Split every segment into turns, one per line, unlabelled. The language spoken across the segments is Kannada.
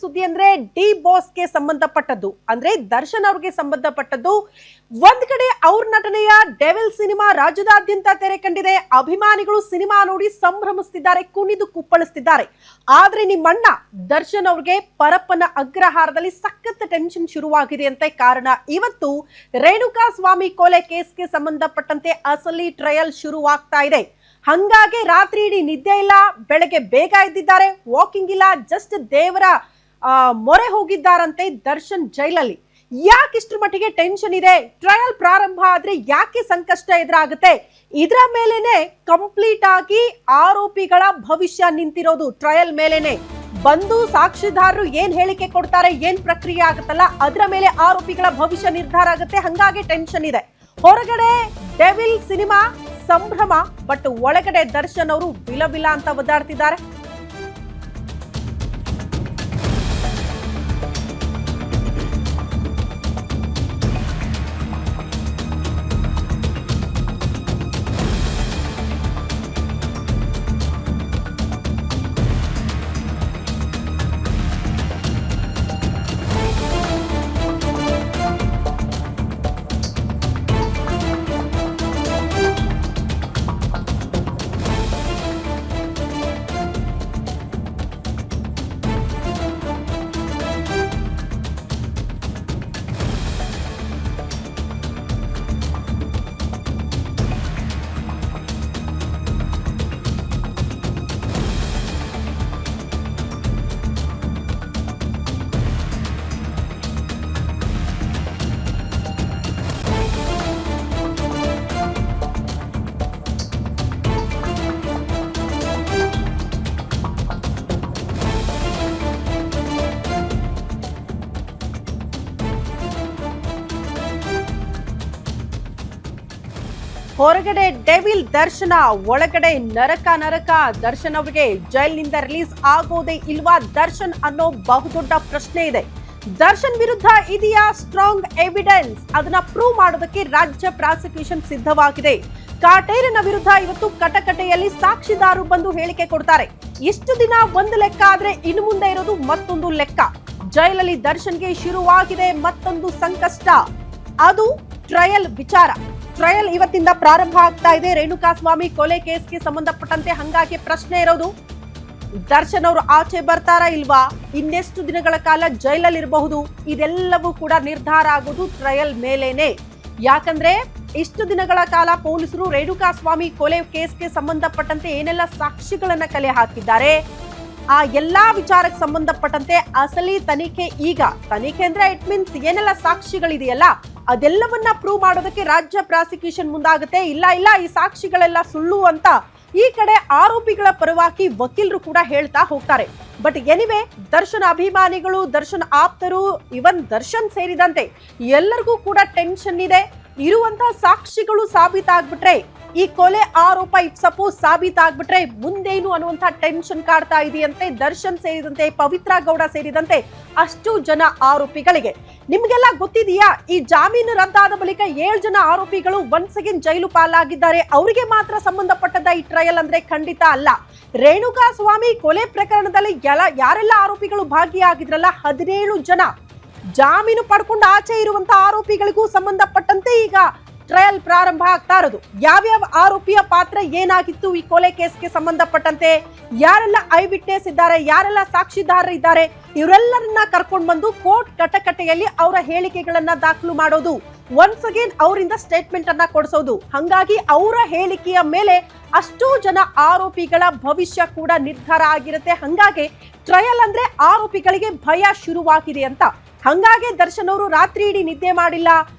ಸುದ್ದಿ ಅಂದ್ರೆ ಡಿ ಬಾಸ್ಗೆ ಸಂಬಂಧಪಟ್ಟದ್ದು, ಅಂದ್ರೆ ದರ್ಶನ್ ಅವ್ರಿಗೆ ಸಂಬಂಧಪಟ್ಟದ್ದು. ಒಂದ್ ಕಡೆ ಅವ್ರ ನಟನೆಯ ಡೆವಿಲ್ ಸಿನಿಮಾ ರಾಜ್ಯದಾದ್ಯಂತ ತೆರೆ ಕಂಡಿದೆ. ಅಭಿಮಾನಿಗಳು ಸಿನಿಮಾ ನೋಡಿ ಸಂಭ್ರಮಿಸುತ್ತಿದ್ದಾರೆ, ಕುಣಿದು ಕುಪ್ಪಳಿಸುತ್ತಿದ್ದಾರೆ. ಆದ್ರೆ ನಿಮ್ಮಣ್ಣ ದರ್ಶನ್ ಅವ್ರಿಗೆ ಪರಪ್ಪನ ಅಗ್ರಹಾರದಲ್ಲಿ ಸಖತ್ ಟೆನ್ಷನ್ ಶುರುವಾಗಿದೆ ಅಂತೆ. ಕಾರಣ ಇವತ್ತು ರೇಣುಕಾ ಸ್ವಾಮಿ ಕೊಲೆ ಕೇಸ್ಗೆ ಸಂಬಂಧಪಟ್ಟಂತೆ ಅಸಲಿ ಟ್ರಯಲ್ ಶುರುವಾಗ್ತಾ ಇದೆ. ಹಂಗಾಗಿ ರಾತ್ರಿ ಇಡೀ ನಿದ್ದೆ ಇಲ್ಲ, ಬೆಳಗ್ಗೆ ಬೇಗ ಎದ್ದಿದ್ದಾರೆ, ವಾಕಿಂಗ್ ಇಲ್ಲ, ಜಸ್ಟ್ ದೇವರ ಮೊರೆ ಹೋಗಿದ್ದಾರಂತೆ ದರ್ಶನ್ ಜೈಲಲ್ಲಿ. ಯಾಕೆ ಇಷ್ಟರ ಮಟ್ಟಿಗೆ ಟೆನ್ಷನ್ ಇದೆ? ಟ್ರಯಲ್ ಪ್ರಾರಂಭ ಆದ್ರೆ ಯಾಕೆ ಸಂಕಷ್ಟ ಎದುರಾಗುತ್ತೆ? ಇದರ ಮೇಲೇನೆ ಕಂಪ್ಲೀಟ್ ಆಗಿ ಆರೋಪಿಗಳ ಭವಿಷ್ಯ ನಿಂತಿರೋದು. ಟ್ರಯಲ್ ಮೇಲೇನೆ ಬಂದು ಸಾಕ್ಷಿದಾರರು ಏನ್ ಹೇಳಿಕೆ ಕೊಡ್ತಾರೆ, ಏನ್ ಪ್ರಕ್ರಿಯೆ ಆಗುತ್ತಲ್ಲ, ಅದರ ಮೇಲೆ ಆರೋಪಿಗಳ ಭವಿಷ್ಯ ನಿರ್ಧಾರ ಆಗುತ್ತೆ. ಹಂಗಾಗಿ ಟೆನ್ಷನ್ ಇದೆ. ಹೊರಗಡೆ ಡೆವಿಲ್ ಸಿನಿಮಾ ಸಂಭ್ರಮ, ಬಟ್ ಒಳಗಡೆ ದರ್ಶನ್ ಅವರು ವಿಲ ಅಂತ ಒದ್ದಾಡ್ತಿದ್ದಾರೆ. ಹೊರಗಡೆ ಡೆವಿಲ್ ದರ್ಶನ, ಒಳಗಡೆ ನರಕ. ದರ್ಶನ್ ಅವರಿಗೆ ಜೈಲಿನಿಂದ ರಿಲೀಸ್ ಆಗೋದೇ ಇಲ್ವಾ ದರ್ಶನ್ ಅನ್ನೋ ಬಹುದೊಡ್ಡ ಪ್ರಶ್ನೆ ಇದೆ. ದರ್ಶನ್ ವಿರುದ್ಧ ಇದೆಯಾ ಸ್ಟ್ರಾಂಗ್ ಎವಿಡೆನ್ಸ್? ಅದನ್ನ ಪ್ರೂವ್ ಮಾಡೋದಕ್ಕೆ ರಾಜ್ಯ ಪ್ರಾಸಿಕ್ಯೂಷನ್ ಸಿದ್ಧವಾಗಿದೆ. ಕಾಟೇರನ ವಿರುದ್ಧ ಇವತ್ತು ಕಟಕಟೆಯಲ್ಲಿ ಸಾಕ್ಷಿದಾರರು ಬಂದು ಹೇಳಿಕೆ ಕೊಡ್ತಾರೆ. ಇಷ್ಟು ದಿನ ಒಂದು ಲೆಕ್ಕ ಆದ್ರೆ ಇನ್ನು ಮುಂದೆ ಇರೋದು ಮತ್ತೊಂದು ಲೆಕ್ಕ. ಜೈಲಲ್ಲಿ ದರ್ಶನ್ಗೆ ಶುರುವಾಗಿದೆ ಮತ್ತೊಂದು ಸಂಕಷ್ಟ, ಅದು ಟ್ರಯಲ್ ವಿಚಾರ. ಟ್ರಯಲ್ ಇವತ್ತಿಂದ ಪ್ರಾರಂಭ ಆಗ್ತಾ ಇದೆ ರೇಣುಕಾ ಸ್ವಾಮಿ ಕೊಲೆ ಕೇಸ್ಗೆ ಸಂಬಂಧಪಟ್ಟಂತೆ. ಹಂಗಾಗಿ ಪ್ರಶ್ನೆ ಇರೋದು, ದರ್ಶನ್ ಅವರು ಆಚೆ ಬರ್ತಾರಾ ಇಲ್ವಾ? ಇನ್ನೆಷ್ಟು ದಿನಗಳ ಕಾಲ ಜೈಲಲ್ಲಿ ಇರಬಹುದು? ಇದೆಲ್ಲವೂ ಕೂಡ ನಿರ್ಧಾರ ಆಗೋದು ಟ್ರಯಲ್ ಮೇಲೇನೆ. ಯಾಕಂದ್ರೆ ಇಷ್ಟು ದಿನಗಳ ಕಾಲ ಪೊಲೀಸರು ರೇಣುಕಾ ಸ್ವಾಮಿ ಕೊಲೆ ಕೇಸ್ಗೆ ಸಂಬಂಧಪಟ್ಟಂತೆ ಏನೆಲ್ಲ ಸಾಕ್ಷಿಗಳನ್ನ ಕಲೆ ಹಾಕಿದ್ದಾರೆ, ಆ ಎಲ್ಲಾ ವಿಚಾರಕ್ಕೆ ಸಂಬಂಧಪಟ್ಟಂತೆ ಅಸಲಿ ತನಿಖೆ ಈಗ. ತನಿಖೆ ಅಂದ್ರೆ ಇಟ್ ಮೀನ್ಸ್ ಏನೆಲ್ಲ ಸಾಕ್ಷಿಗಳಿದೆಯಲ್ಲ ಅದೆಲ್ಲವನ್ನ ಪ್ರೂವ್ ಮಾಡೋದಕ್ಕೆ ರಾಜ್ಯ ಪ್ರಾಸಿಕ್ಯೂಷನ್ ಮುಂದಾಗುತ್ತೆ. ಇಲ್ಲ ಈ ಸಾಕ್ಷಿಗಳೆಲ್ಲ ಸುಳ್ಳು ಅಂತ ಈ ಕಡೆ ಆರೋಪಿಗಳ ಪರವಾಗಿ ವಕೀಲರು ಕೂಡ ಹೇಳ್ತಾ ಹೋಗ್ತಾರೆ. ಬಟ್ ಎನಿವೆ, ದರ್ಶನ್ ಅಭಿಮಾನಿಗಳು, ದರ್ಶನ್ ಆಪ್ತರು, ಇವನ್ ದರ್ಶನ್ ಸೇರಿದಂತೆ ಎಲ್ಲರಿಗೂ ಕೂಡ ಟೆನ್ಷನ್ ಇದೆ. ಇರುವಂತಹ ಸಾಕ್ಷಿಗಳು ಸಾಬೀತಾಗ್ಬಿಟ್ರೆ, ಈ ಕೊಲೆ ಆರೋಪ ಇಫ್ ಸಪೋಸ್ ಸಾಬೀತಾಗ್ಬಿಟ್ರೆ ಮುಂದೇನು ಅನ್ನುವಂತ ಟೆನ್ಷನ್ ಕಾಡ್ತಾ ಇದೆಯಂತೆ ದರ್ಶನ್ ಸೇರಿದಂತೆ, ಪವಿತ್ರ ಗೌಡ ಸೇರಿದಂತೆ ಅಷ್ಟು ಜನ ಆರೋಪಿಗಳಿಗೆ. ನಿಮ್ಗೆಲ್ಲ ಗೊತ್ತಿದೆಯಾ, ಈ ಜಾಮೀನು ರದ್ದಾದ ಬಳಿಕ 7 ಜನ ಆರೋಪಿಗಳು ಒನ್ಸ್ ಅಗೇನ್ ಜೈಲು ಪಾಲಾಗಿದ್ದಾರೆ. ಅವರಿಗೆ ಮಾತ್ರ ಸಂಬಂಧಪಟ್ಟದ ಈ ಟ್ರಯಲ್ ಅಂದ್ರೆ ಖಂಡಿತ ಅಲ್ಲ. ರೇಣುಕಾ ಸ್ವಾಮಿ ಕೊಲೆ ಪ್ರಕರಣದಲ್ಲಿ ಯಾರೆಲ್ಲ ಆರೋಪಿಗಳು ಭಾಗಿಯಾಗಿದ್ರಲ್ಲ 17 ಜನ ಜಾಮೀನು ಪಡ್ಕೊಂಡು ಆಚೆ ಇರುವಂತ ಆರೋಪಿಗಳಿಗೂ ಸಂಬಂಧಪಟ್ಟಂತೆ ಈಗ ಟ್ರಯಲ್ ಪ್ರಾರಂಭ ಆಗ್ತಾ ಇರೋದು. ಯಾವ್ಯಾವ ಆರೋಪಿಯ ಪಾತ್ರ ಏನಾಗಿತ್ತು ಈ ಕೊಲೆ ಕೇಸ್ಗೆ ಸಂಬಂಧಪಟ್ಟಂತೆ, ಯಾರೆಲ್ಲ ಐ ವಿಟ್ನೆಸ್ ಇದ್ದಾರೆ, ಯಾರೆಲ್ಲ ಸಾಕ್ಷಿದಾರರು ಇದ್ದಾರೆ, ಇವರೆಲ್ಲರನ್ನ ಕರ್ಕೊಂಡು ಬಂದು ಕೋರ್ಟ್ ಕಟಕಟೆಯಲ್ಲಿ ಅವರ ಹೇಳಿಕೆಗಳನ್ನ ದಾಖಲು ಮಾಡೋದು, ಒನ್ಸ್ ಅಗೇನ್ ಅವರಿಂದ ಸ್ಟೇಟ್ಮೆಂಟ್ ಅನ್ನ ಕೊಡಿಸೋದು. ಹಂಗಾಗಿ ಅವರ ಹೇಳಿಕೆಯ ಮೇಲೆ ಅಷ್ಟೂ ಜನ ಆರೋಪಿಗಳ ಭವಿಷ್ಯ ಕೂಡ ನಿರ್ಧಾರ ಆಗಿರುತ್ತೆ. ಹಂಗಾಗಿ ಟ್ರಯಲ್ ಅಂದ್ರೆ ಆರೋಪಿಗಳಿಗೆ ಭಯ ಶುರುವಾಗಿದೆ ಅಂತ. ಹಂಗಾಗಿ ದರ್ಶನ್ ಅವರು ರಾತ್ರಿ ಇಡೀ ನಿದ್ದೆ ಮಾಡಿಲ್ಲ,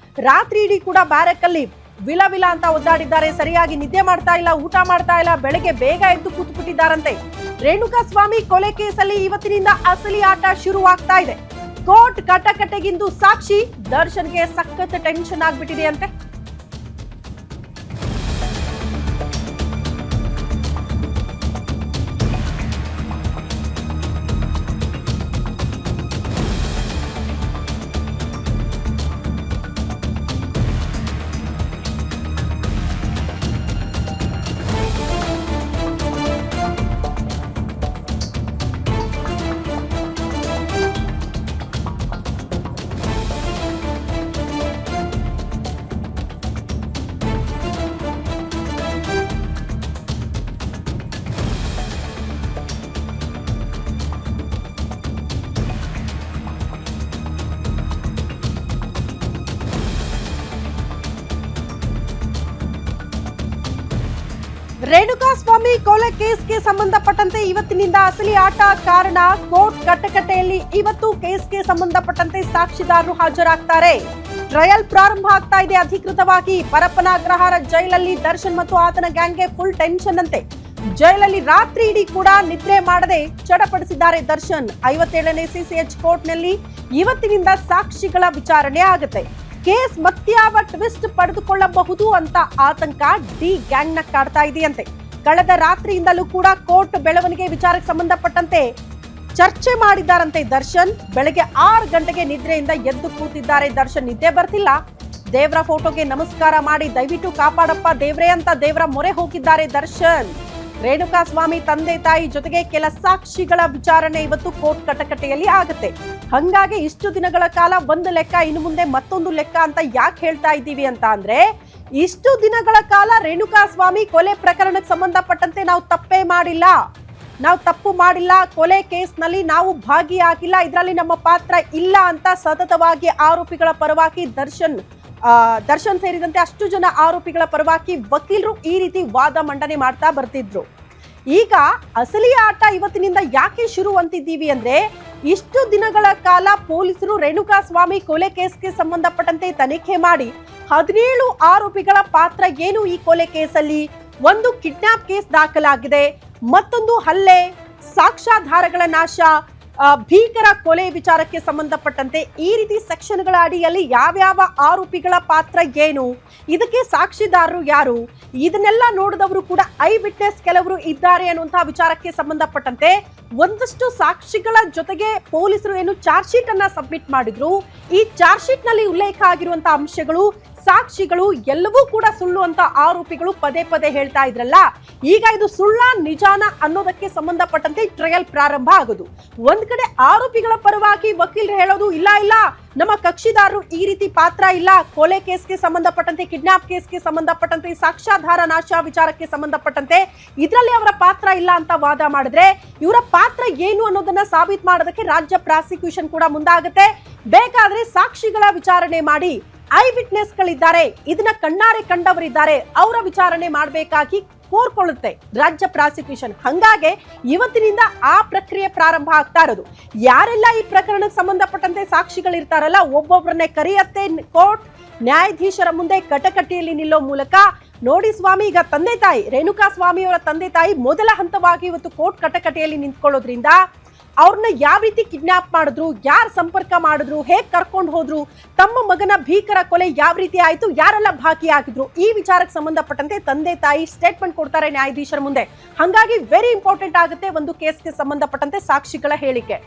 ರಾತ್ರಿ ಇಡೀ ಕೂಡ ಬ್ಯಾರಕಲ್ಲಿ ವಿಲ ಅಂತ ಒದ್ದಾಡಿದ್ದಾರೆ. ಸರಿಯಾಗಿ ನಿದ್ದೆ ಮಾಡ್ತಾ ಇಲ್ಲ, ಊಟ ಮಾಡ್ತಾ ಇಲ್ಲ, ಬೆಳಗ್ಗೆ ಬೇಗ ಎದ್ದು ಕೂತ್ಬಿಟ್ಟಿದ್ದಾರಂತೆ. ರೇಣುಕಾ ಸ್ವಾಮಿ ಕೊಲೆ ಕೇಸಲ್ಲಿ ಇವತ್ತಿನಿಂದ ಅಸಲಿ ಆಟ ಶುರುವಾಗ್ತಾ ಇದೆ. ಕೋರ್ಟ್ ಕಟಕಟೆಗಿಂದು ಸಾಕ್ಷಿ, ದರ್ಶನ್ಗೆ ಸಖತ್ ಟೆನ್ಷನ್ ಆಗ್ಬಿಟ್ಟಿದೆ ಅಂತೆ. ರೇಣುಕಾಸ್ವಾಮಿ ಕೊಲೆ ಕೇಸ್ಗೆ ಸಂಬಂಧಪಟ್ಟಂತೆ ಇವತ್ತಿನಿಂದ ಅಸಲಿ ಆಟ ಕಾರಣ ಕೋರ್ಟ್ ಕಟ್ಟಕಟೆಯಲ್ಲಿ ಇವತ್ತು ಕೇಸ್ಗೆ ಸಂಬಂಧಪಟ್ಟಂತೆ ಸಾಕ್ಷಿದಾರರು ಹಾಜರಾಗ್ತಾರೆ. ಟ್ರಯಲ್ ಪ್ರಾರಂಭ ಆಗ್ತಾ ಇದೆ ಅಧಿಕೃತವಾಗಿ. ಪರಪ್ಪನ ಅಗ್ರಹಾರ ಜೈಲಲ್ಲಿ ದರ್ಶನ್ ಮತ್ತು ಆತನ ಗ್ಯಾಂಗ್ಗೆ ಫುಲ್ ಟೆನ್ಷನ್ ಅಂತೆ. ಜೈಲಲ್ಲಿ ರಾತ್ರಿ ಇಡೀ ಕೂಡ ನಿದ್ರೆ ಮಾಡದೆ ಚಡಪಡಿಸಿದ್ದಾರೆ ದರ್ಶನ್. 57ನೇ ಸಿಸಿಎಚ್ ಕೋರ್ಟ್ನಲ್ಲಿ ಇವತ್ತಿನಿಂದ ಸಾಕ್ಷಿಗಳ ವಿಚಾರಣೆ ಆಗುತ್ತೆ. ಕೇಸ್ ಮತ್ಯಾವ ಟ್ವಿಸ್ಟ್ ಪಡೆದುಕೊಳ್ಳಬಹುದು ಅಂತ ಆತಂಕ ಡಿ ಗ್ಯಾಂಗ್ ನ ಕಾಡ್ತಾ ಇದೆಯಂತೆ. ಕಳೆದ ರಾತ್ರಿಯಿಂದಲೂ ಕೂಡ ಕೋರ್ಟ್ ಬೆಳವಣಿಗೆ ವಿಚಾರಕ್ಕೆ ಸಂಬಂಧಪಟ್ಟಂತೆ ಚರ್ಚೆ ಮಾಡಿದ್ದಾರಂತೆ ದರ್ಶನ್. ಬೆಳಗ್ಗೆ 6 ಗಂಟೆಗೆ ನಿದ್ರೆಯಿಂದ ಎದ್ದು ಕೂತಿದ್ದಾರೆ ದರ್ಶನ್. ನಿದ್ದೆ ಬರ್ತಿಲ್ಲ. ದೇವರ ಫೋಟೋಗೆ ನಮಸ್ಕಾರ ಮಾಡಿ ದಯವಿಟ್ಟು ಕಾಪಾಡಪ್ಪ ದೇವ್ರೇ ಅಂತ ದೇವರ ಮೊರೆ ಹೋಗಿದ್ದಾರೆ ದರ್ಶನ್. ರೇಣುಕಾಸ್ವಾಮಿ ತಂದೆ ತಾಯಿ ಜೊತೆಗೆ ಕೆಲ ಸಾಕ್ಷಿಗಳ ವಿಚಾರಣೆ ಇವತ್ತು ಕೋರ್ಟ್ ಕಟಕಟೆಯಲ್ಲಿ ಆಗುತ್ತೆ. ಹಂಗಾಗಿ ಇಷ್ಟು ದಿನಗಳ ಕಾಲ ಒಂದು ಲೆಕ್ಕ, ಇನ್ನು ಮುಂದೆ ಮತ್ತೊಂದು ಲೆಕ್ಕ ಅಂತ ಯಾಕೆ ಹೇಳ್ತಾ ಇದ್ದೀವಿ ಅಂತ ಅಂದ್ರೆ, ಇಷ್ಟು ದಿನಗಳ ಕಾಲ ರೇಣುಕಾಸ್ವಾಮಿ ಕೊಲೆ ಪ್ರಕರಣಕ್ಕೆ ಸಂಬಂಧಪಟ್ಟಂತೆ ನಾವು ತಪ್ಪೇ ಮಾಡಿಲ್ಲ, ನಾವು ತಪ್ಪು ಮಾಡಿಲ್ಲ, ಕೊಲೆ ಕೇಸ್ನಲ್ಲಿ ನಾವು ಭಾಗಿಯಾಗಿಲ್ಲ, ಇದರಲ್ಲಿ ನಮ್ಮ ಪಾತ್ರ ಇಲ್ಲ ಅಂತ ಸತತವಾಗಿ ಆರೋಪಿಗಳ ಪರವಾಗಿ ದರ್ಶನ್ ಸೇರಿದಂತೆ ಅಷ್ಟು ಜನ ಆರೋಪಿಗಳ ಪರವಾಗಿ ವಕೀಲರು ಈ ರೀತಿ ವಾದ ಮಂಡನೆ ಮಾಡ್ತಾ ಬರ್ತಿದ್ರು. ಈಗ ಅಸಲಿ ಆಟ ಇವತ್ತಿನಿಂದ ಯಾಕೆ ಶುರು ಅಂತಿದ್ದೀವಿ ಅಂದ್ರೆ, ಇಷ್ಟು ದಿನಗಳ ಕಾಲ ಪೊಲೀಸರು ರೇಣುಕಾಸ್ವಾಮಿ ಕೊಲೆ ಕೇಸ್ಗೆ ಸಂಬಂಧಪಟ್ಟಂತೆ ತನಿಖೆ ಮಾಡಿ 17 ಆರೋಪಿಗಳ ಪಾತ್ರ ಏನು ಈ ಕೊಲೆ ಕೇಸಲ್ಲಿ, ಒಂದು ಕಿಡ್ನಾಪ್ ಕೇಸ್ ದಾಖಲಾಗಿದೆ, ಮತ್ತೊಂದು ಹಲ್ಲೆ, ಸಾಕ್ಷ್ಯಾಧಾರಗಳ ನಾಶ, ಭೀಕರ ಕೊಲೆ ವಿಚಾರಕ್ಕೆ ಸಂಬಂಧಪಟ್ಟಂತೆ ಈ ರೀತಿ ಸೆಕ್ಷನ್ಗಳ ಅಡಿಯಲ್ಲಿ ಯಾವ್ಯಾವ ಆರೋಪಿಗಳ ಪಾತ್ರ ಏನು, ಇದಕ್ಕೆ ಸಾಕ್ಷಿದಾರರು ಯಾರು, ಇದನ್ನೆಲ್ಲ ನೋಡಿದವರು ಕೂಡ ಐ ವಿಟ್ನೆಸ್ ಕೆಲವರು ಇದ್ದಾರೆ ಅನ್ನುವಂತಹ ವಿಚಾರಕ್ಕೆ ಸಂಬಂಧಪಟ್ಟಂತೆ ಒಂದಷ್ಟು ಸಾಕ್ಷಿಗಳ ಜೊತೆಗೆ ಪೊಲೀಸರು ಏನು ಚಾರ್ಜ್ ಶೀಟ್ ಅನ್ನ ಸಬ್ಮಿಟ್ ಮಾಡಿದ್ರು. ಈ ಚಾರ್ಜ್ ಶೀಟ್ ನಲ್ಲಿ ಉಲ್ಲೇಖ ಆಗಿರುವಂತಹ ಅಂಶಗಳು, ಸಾಕ್ಷಿಗಳು ಎಲ್ಲವೂ ಕೂಡ ಸುಳ್ಳು ಅಂತ ಆರೋಪಿಗಳು ಪದೇ ಪದೇ ಹೇಳ್ತಾ ಇದ್ರಲ್ಲ. ಈಗ ಇದು ಸುಳ್ಳ ನಿಜಾನ ಅನ್ನೋದಕ್ಕೆ ಸಂಬಂಧಪಟ್ಟಂತೆ ಟ್ರಯಲ್ ಪ್ರಾರಂಭ ಆಗೋದು. ಒಂದ್ ಕಡೆ ಆರೋಪಿಗಳ ಪರವಾಗಿ ವಕೀಲರು ಹೇಳೋದು, ಇಲ್ಲ ಇಲ್ಲ ನಮ್ಮ ಕಕ್ಷಿದಾರರು ಈ ರೀತಿ ಪಾತ್ರ ಇಲ್ಲ, ಕೊಲೆ ಕೇಸ್ಗೆ ಸಂಬಂಧಪಟ್ಟಂತೆ, ಕಿಡ್ನಾಪ್ ಕೇಸ್ಗೆ ಸಂಬಂಧಪಟ್ಟಂತೆ, ಸಾಕ್ಷ್ಯಾಧಾರ ನಾಶ ವಿಚಾರಕ್ಕೆ ಸಂಬಂಧಪಟ್ಟಂತೆ ಇದರಲ್ಲಿ ಅವರ ಪಾತ್ರ ಇಲ್ಲ ಅಂತ ವಾದ ಮಾಡಿದ್ರೆ, ಇವರ ಪಾತ್ರ ಏನು ಅನ್ನೋದನ್ನ ಸಾಬೀತು ಮಾಡೋದಕ್ಕೆ ರಾಜ್ಯ ಪ್ರಾಸಿಕ್ಯೂಷನ್ ಕೂಡ ಮುಂದಾಗುತ್ತೆ. ಬೇಕಾದ್ರೆ ಸಾಕ್ಷಿಗಳ ವಿಚಾರಣೆ ಮಾಡಿ, ಐ ವಿಟ್ನೆಸ್ ಗಳಿದ್ದಾರೆ, ಇದನ್ನ ಕಣ್ಣಾರೆ ಕಂಡವರಿದ್ದಾರೆ, ಅವರ ವಿಚಾರಣೆ ಮಾಡಬೇಕಾಗಿ ಕೋರ್ಕೊಳ್ಳುತ್ತೆ ರಾಜ್ಯ ಪ್ರಾಸಿಕ್ಯೂಷನ್. ಹಂಗಾಗಿ ಇವತ್ತಿನಿಂದ ಆ ಪ್ರಕ್ರಿಯೆ ಪ್ರಾರಂಭ ಆಗ್ತಾ ಇರೋದು. ಯಾರೆಲ್ಲ ಈ ಪ್ರಕರಣಕ್ಕೆ ಸಂಬಂಧಪಟ್ಟಂತೆ ಸಾಕ್ಷಿಗಳಿರ್ತಾರಲ್ಲ, ಒಬ್ಬೊಬ್ಬರನ್ನೇ ಕರೆಯತ್ತೆ ಕೋರ್ಟ್. ನ್ಯಾಯಾಧೀಶರ ಮುಂದೆ ಕಟಕಟೆಯಲ್ಲಿ ನಿಲ್ಲೋ ಮೂಲಕ, ನೋಡಿ ಸ್ವಾಮಿ, ಈಗ ತಂದೆ ತಾಯಿ ರೇಣುಕಾಸ್ವಾಮಿ ಅವರ ತಂದೆ ತಾಯಿ ಮೊದಲ ಹಂತವಾಗಿ ಇವತ್ತು ಕೋರ್ಟ್ ಕಟಕಟೆಯಲ್ಲಿ ನಿಂತ್ಕೊಳ್ಳೋದ್ರಿಂದ ಅವ್ರನ್ನ ಯಾವ ರೀತಿ ಕಿಡ್ನಾಪ್ ಮಾಡಿದ್ರು, ಯಾರು ಸಂಪರ್ಕ ಮಾಡಿದ್ರು, ಹೇಗ್ ಕರ್ಕೊಂಡು ಹೋದ್ರು, ತಮ್ಮ ಮಗನ ಭೀಕರ ಕೊಲೆ ಯಾವ ರೀತಿ ಆಯ್ತು, ಯಾರೆಲ್ಲ ಭಾಗಿಯಾಗಿದ್ರು, ಈ ವಿಚಾರಕ್ಕೆ ಸಂಬಂಧಪಟ್ಟಂತೆ ತಂದೆ ತಾಯಿ ಸ್ಟೇಟ್ಮೆಂಟ್ ಕೊಡ್ತಾರೆ ನ್ಯಾಯಾಧೀಶರ ಮುಂದೆ. ಹಂಗಾಗಿ ವೆರಿ ಇಂಪಾರ್ಟೆಂಟ್ ಆಗುತ್ತೆ ಒಂದು ಕೇಸ್ಗೆ ಸಂಬಂಧಪಟ್ಟಂತೆ ಸಾಕ್ಷಿಗಳ ಹೇಳಿಕೆ.